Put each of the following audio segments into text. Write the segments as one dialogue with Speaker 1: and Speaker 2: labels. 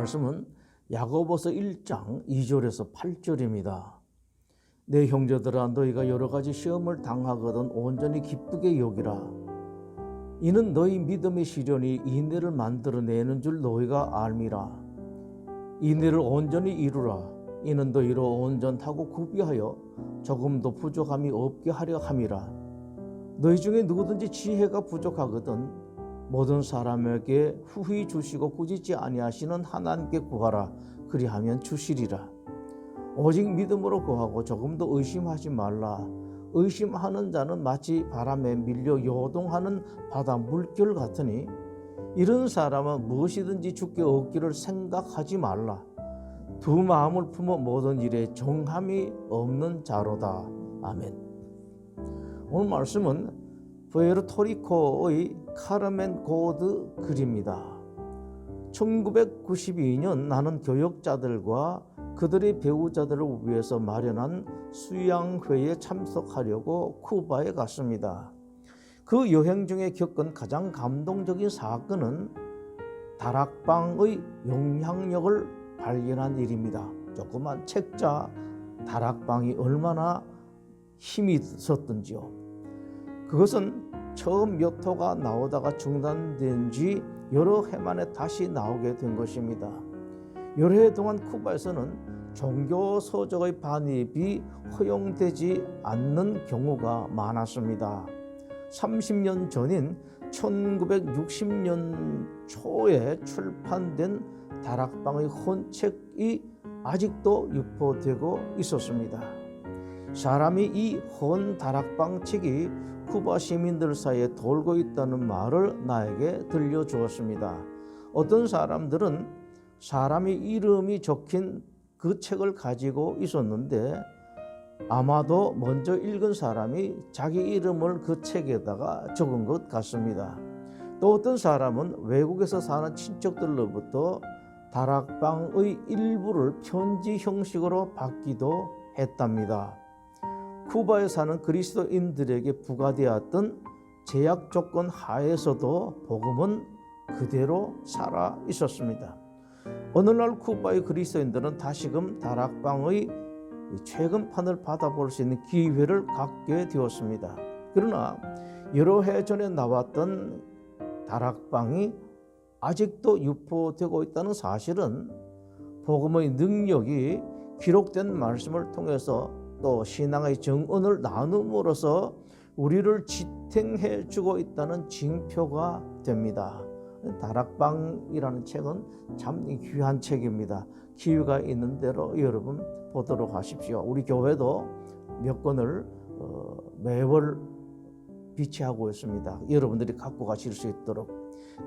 Speaker 1: 말씀은 야고보서 1장 2절에서 8절입니다. 내 형제들아, 너희가 여러 가지 시험을 당하거든 온전히 기쁘게 여기라. 이는 너희 믿음의 시련이 인내를 만들어내는 줄 너희가 알미라. 인내를 온전히 이루라. 이는 너희로 온전하고 구비하여 조금도 부족함이 없게 하려 함이라. 너희 중에 누구든지 지혜가 부족하거든 모든 사람에게 후히 주시고 꾸짖지 아니하시는 하나님께 구하라. 그리하면 주시리라. 오직 믿음으로 구하고 조금도 의심하지 말라. 의심하는 자는 마치 바람에 밀려 요동하는 바다 물결 같으니 이런 사람은 무엇이든지 주께 얻기를 생각하지 말라. 두 마음을 품어 모든 일에 정함이 없는 자로다. 아멘. 오늘 말씀은 푸에르토리코의 카르멘 고드 글입니다. 1992년 나는 교역자들과 그들의 배우자들을 위해서 마련한 수양회에 참석하려고 쿠바에 갔습니다. 그 여행 중에 겪은 가장 감동적인 사건은 다락방의 영향력을 발견한 일입니다. 조그만 책자 다락방이 얼마나 힘이 있었던지요. 그것은 처음 몇 호가 나오다가 중단된 지 여러 해 만에 다시 나오게 된 것입니다. 여러 해 동안 쿠바에서는 종교 서적의 반입이 허용되지 않는 경우가 많았습니다. 30년 전인 1960년 초에 출판된 다락방의 헌책이 아직도 유포되고 있었습니다. 사람이 이 헌 다락방 책이 쿠바 시민들 사이에 돌고 있다는 말을 나에게 들려주었습니다. 어떤 사람들은 사람의 이름이 적힌 그 책을 가지고 있었는데 아마도 먼저 읽은 사람이 자기 이름을 그 책에다가 적은 것 같습니다. 또 어떤 사람은 외국에서 사는 친척들로부터 다락방의 일부를 편지 형식으로 받기도 했답니다. 쿠바에 사는 그리스도인들에게 부과되었던 제약 조건 하에서도 복음은 그대로 살아 있었습니다. 어느 날 쿠바의 그리스도인들은 다시금 다락방의 최근판을 받아볼 수 있는 기회를 갖게 되었습니다. 그러나 여러 해 전에 나왔던 다락방이 아직도 유포되고 있다는 사실은 복음의 능력이 기록된 말씀을 통해서 또 신앙의 정언을 나눔으로써 우리를 지탱해 주고 있다는 징표가 됩니다. 다락방이라는 책은 참 귀한 책입니다. 기회가 있는 대로 여러분 보도록 하십시오. 우리 교회도 몇 권을 매월 비치하고 있습니다. 여러분들이 갖고 가실 수 있도록.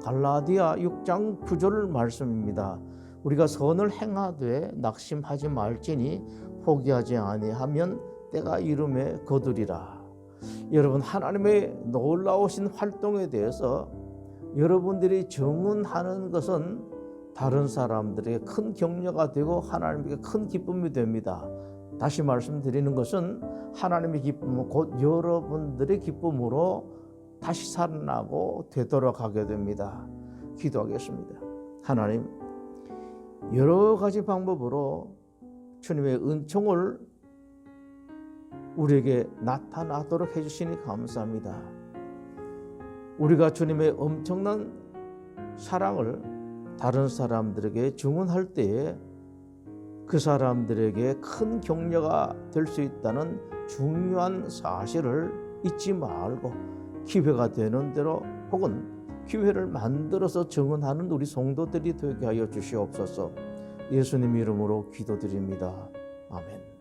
Speaker 1: 갈라디아 6장 9절 말씀입니다. 우리가 선을 행하되 낙심하지 말지니 포기하지 아니하면 때가 이름에 거두리라. 여러분, 하나님의 놀라우신 활동에 대해서 여러분들이 증언하는 것은 다른 사람들에게 큰 격려가 되고 하나님께 큰 기쁨이 됩니다. 다시 말씀드리는 것은 하나님의 기쁨은 곧 여러분들의 기쁨으로 다시 살아나고 되돌아가게 됩니다. 기도하겠습니다. 하나님, 여러 가지 방법으로 주님의 은총을 우리에게 나타나도록 해주시니 감사합니다. 우리가 주님의 엄청난 사랑을 다른 사람들에게 증언할 때에 그 사람들에게 큰 격려가 될 수 있다는 중요한 사실을 잊지 말고 기회가 되는 대로 혹은 기회를 만들어서 증언하는 우리 성도들이 되게 하여 주시옵소서. 예수님 이름으로 기도드립니다. 아멘.